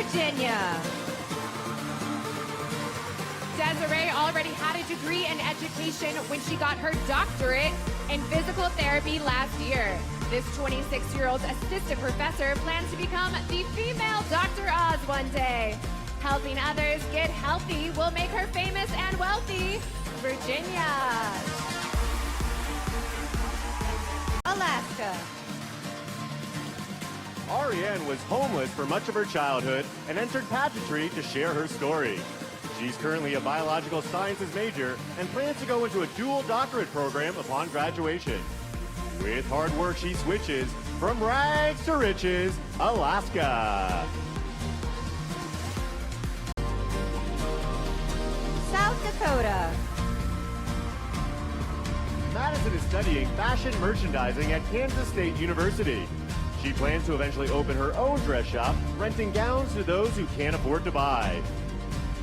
Virginia. Desiree already had a degree in education when she got her doctorate in physical therapy last year. This 26-year-old assistant professor plans to become the female Dr. Oz one day. Helping others get healthy will make her famous and wealthy. Virginia. Alaska. Ariane was homeless for much of her childhood and entered pageantry to share her story. She's currently a biological sciences major and plans to go into a dual doctorate program upon graduation. With hard work, she switches from rags to riches, Alaska. South Dakota. Madison is studying fashion merchandising at Kansas State University. She plans to eventually open her own dress shop, renting gowns to those who can't afford to buy.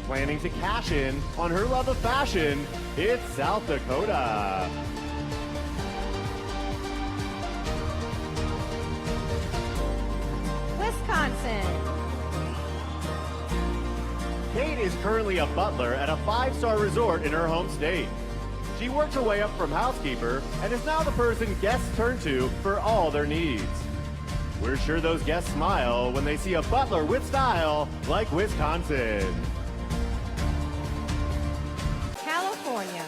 Planning to cash in on her love of fashion, it's South Dakota. Wisconsin. Kate is currently a butler at a 5-star resort in her home state. She worked her way up from housekeeper and is now the person guests turn to for all their needs. We're sure those guests smile when they see a butler with style like Wisconsin. California.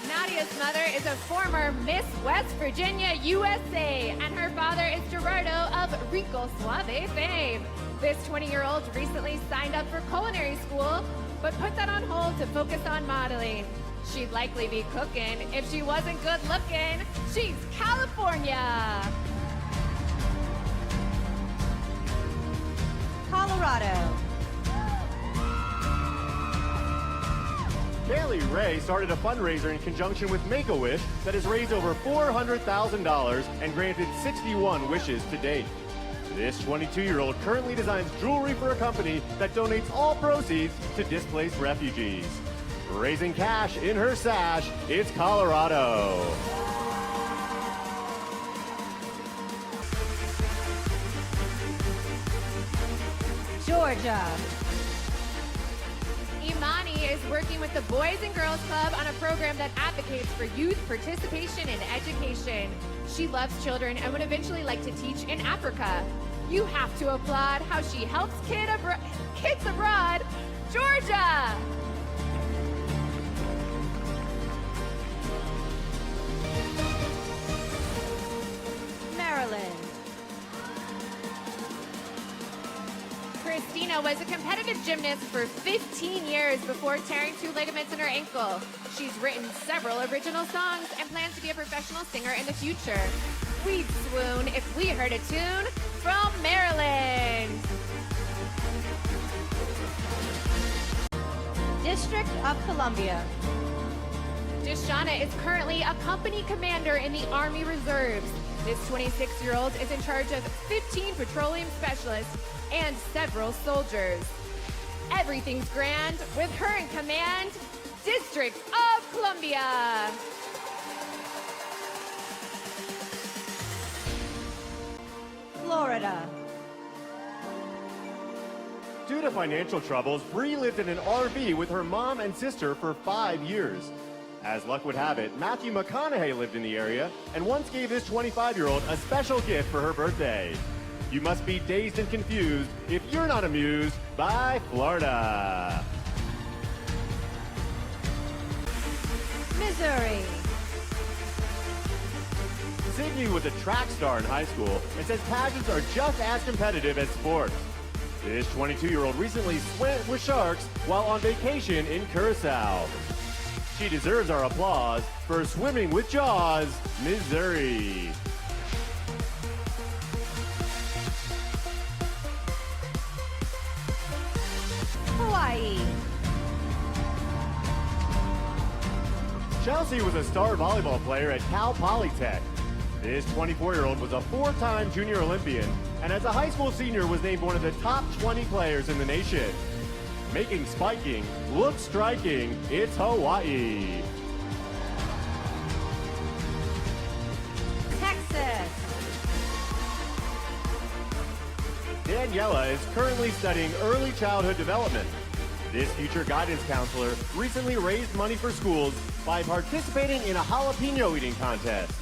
Nadia's mother is a former Miss West Virginia USA, and her father is Gerardo of Rico Suave fame. This 20-year-old recently signed up for culinary school, but put that on hold to focus on modeling. She'd likely be cooking if she wasn't good looking. She's California. Colorado. Kaylee Ray started a fundraiser in conjunction with Make-A-Wish that has raised over $400,000 and granted 61 wishes to date. This 22-year-old currently designs jewelry for a company that donates all proceeds to displaced refugees. Raising cash in her sash, it's Colorado. Georgia. Imani is working with the Boys and Girls Club on a program that advocates for youth participation in education. She loves children and would eventually like to teach in Africa. You have to applaud how she helps kids abroad. Georgia! Maryland. Christina was a competitive gymnast for 15 years before tearing 2 ligaments in her ankle. She's written several original songs and plans to be a professional singer in the future. We'd swoon if we heard a tune from Maryland. District of Columbia. Deshauna is currently a company commander in the Army Reserves. This 26-year-old is in charge of 15 petroleum specialists and several soldiers. Everything's grand with her in command, District of Columbia. Florida. Due to financial troubles, Bree lived in an RV with her mom and sister for 5 years. As luck would have it, Matthew McConaughey lived in the area and once gave this 25-year-old a special gift for her birthday. You must be dazed and confused if you're not amused by Florida. Missouri. Sydney was a track star in high school and says pageants are just as competitive as sports. This 22-year-old recently swam with sharks while on vacation in Curacao. She deserves our applause for swimming with Jaws, Missouri. Hawaii. Chelsea was a star volleyball player at Cal Polytech. This 24-year-old was a 4-time junior Olympian, and as a high school senior was named one of the top 20 players in the nation. Making spiking look striking, it's Hawaii. Texas. Daniela is currently studying early childhood development. This future guidance counselor recently raised money for schools by participating in a jalapeno eating contest.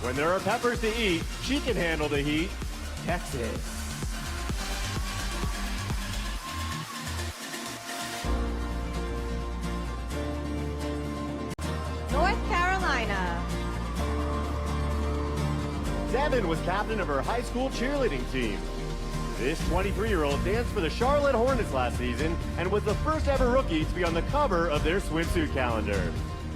When there are peppers to eat, she can handle the heat. Texas. North Carolina. Devin was captain of her high school cheerleading team. This 23-year-old danced for the Charlotte Hornets last season and was the first ever rookie to be on the cover of their swimsuit calendar.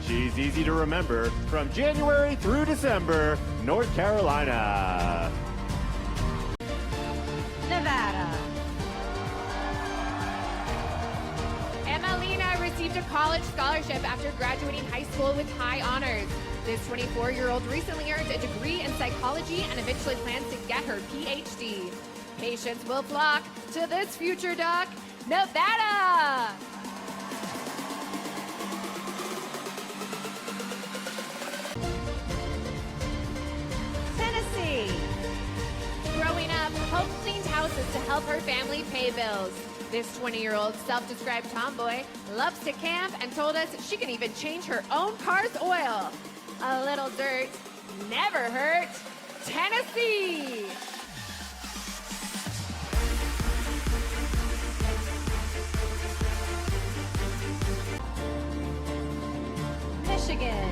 She's easy to remember from January through December, North Carolina. Nevada. Emelina received a college scholarship after graduating high school with high honors. This 24-year-old recently earned a degree in psychology and eventually plans to get her PhD. Patients will flock to this future duck, Nevada. Tennessee. Growing up, Hope cleaned houses to help her family pay bills. This 20-year-old self-described tomboy loves to camp and told us she can even change her own car's oil. A little dirt never hurt. Tennessee. Michigan.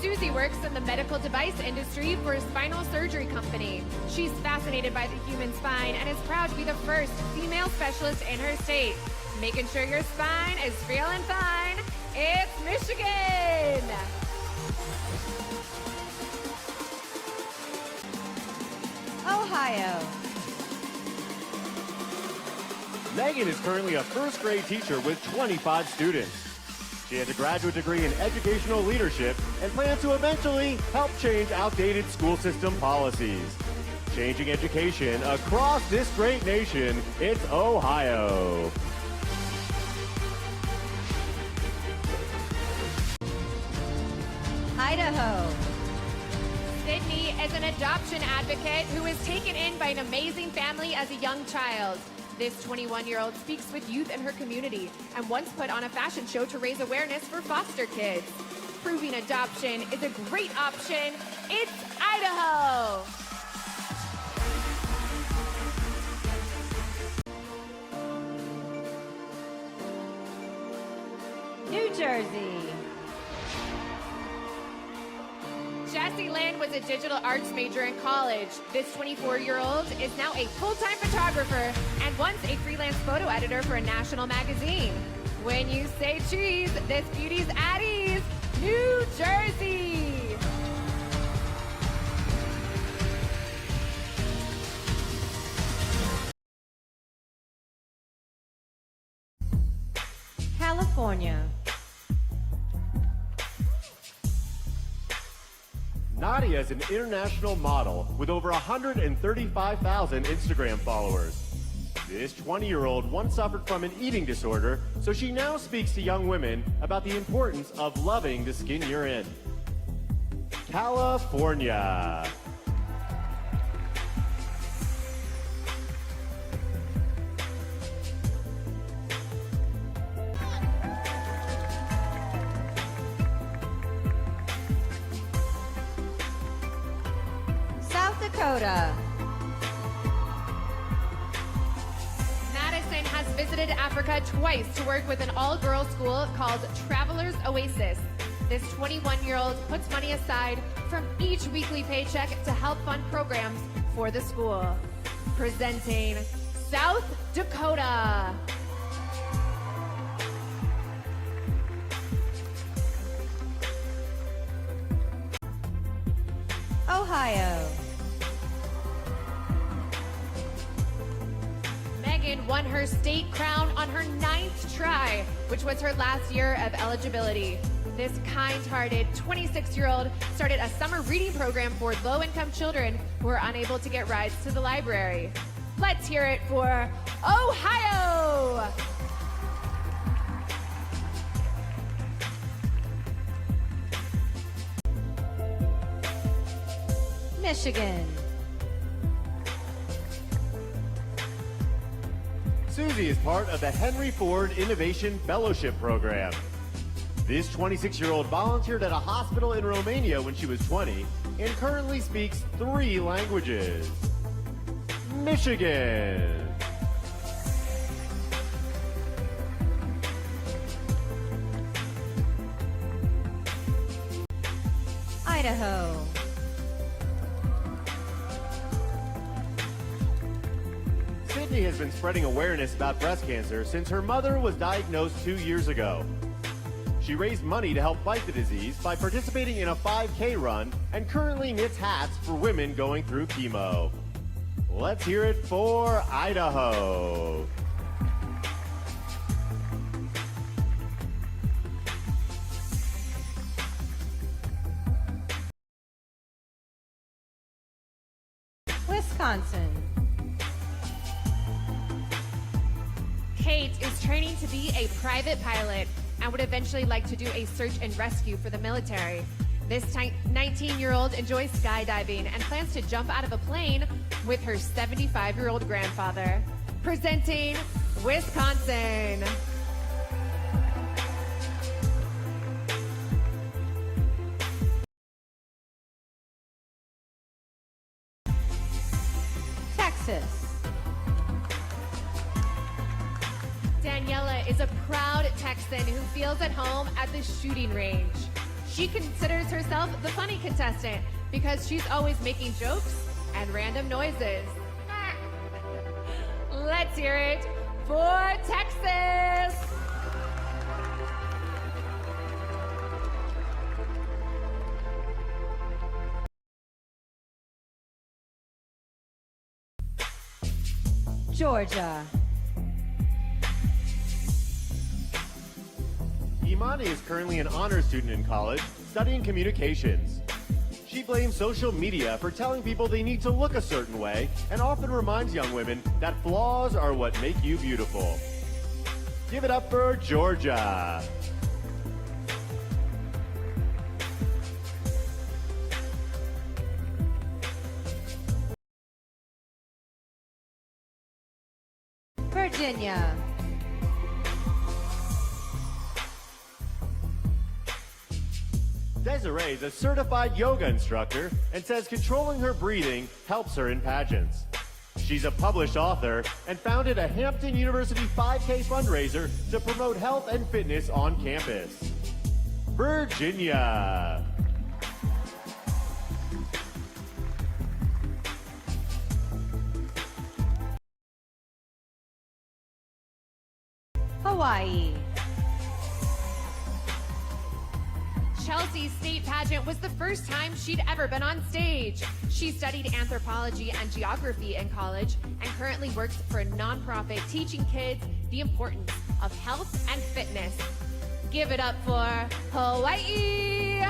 Susie works in the medical device industry for a spinal surgery company. She's fascinated by the human spine and is proud to be the first female specialist in her state. Making sure your spine is feeling fine. It's Michigan! Ohio. Megan is currently a first grade teacher with 25 students. She has a graduate degree in educational leadership and plans to eventually help change outdated school system policies. Changing education across this great nation, it's Ohio. Idaho. Sydney is an adoption advocate who was taken in by an amazing family as a young child. This 21-year-old speaks with youth in her community and once put on a fashion show to raise awareness for foster kids. Proving adoption is a great option. It's Idaho! New Jersey. Jessie Lynn was a digital arts major in college. This 24-year-old is now a full-time photographer and once a freelance photo editor for a national magazine. When you say cheese, this beauty's at ease, New Jersey. California. Nadia is an international model with over 135,000 Instagram followers. This 20-year-old once suffered from an eating disorder, so she now speaks to young women about the importance of loving the skin you're in. California. South Dakota. Madison has visited Africa twice to work with an all-girls school called Travelers Oasis. This 21-year-old puts money aside from each weekly paycheck to help fund programs for the school. Presenting South Dakota. Ohio. Megan won her state crown on her 9th try, which was her last year of eligibility. This kind-hearted 26-year-old started a summer reading program for low-income children who are unable to get rides to the library. Let's hear it for Ohio! Michigan. Susie is part of the Henry Ford Innovation Fellowship Program. This 26-year-old volunteered at a hospital in Romania when she was 20 and currently speaks 3 languages. Michigan. Idaho. Sydney has been spreading awareness about breast cancer since her mother was diagnosed 2 years ago. She raised money to help fight the disease by participating in a 5K run and currently knits hats for women going through chemo. Let's hear it for Idaho. Wisconsin. Kate is training to be a private pilot and would eventually like to do a search and rescue for the military. This 19-year-old enjoys skydiving and plans to jump out of a plane with her 75-year-old grandfather. Presenting Wisconsin. Texas. Daniela is a proud Texan who feels at home at the shooting range. She considers herself the funny contestant because she's always making jokes and random noises. Let's hear it for Texas! Georgia. Imani is currently an honor student in college, studying communications. She blames social media for telling people they need to look a certain way and often reminds young women that flaws are what make you beautiful. Give it up for Georgia. Virginia. Desiree is a certified yoga instructor and says controlling her breathing helps her in pageants. She's a published author and founded a Hampton University 5K fundraiser to promote health and fitness on campus. Virginia. Hawaii. Chelsea's state pageant was the first time she'd ever been on stage. She studied anthropology and geography in college and currently works for a nonprofit teaching kids the importance of health and fitness. Give it up for Hawaii!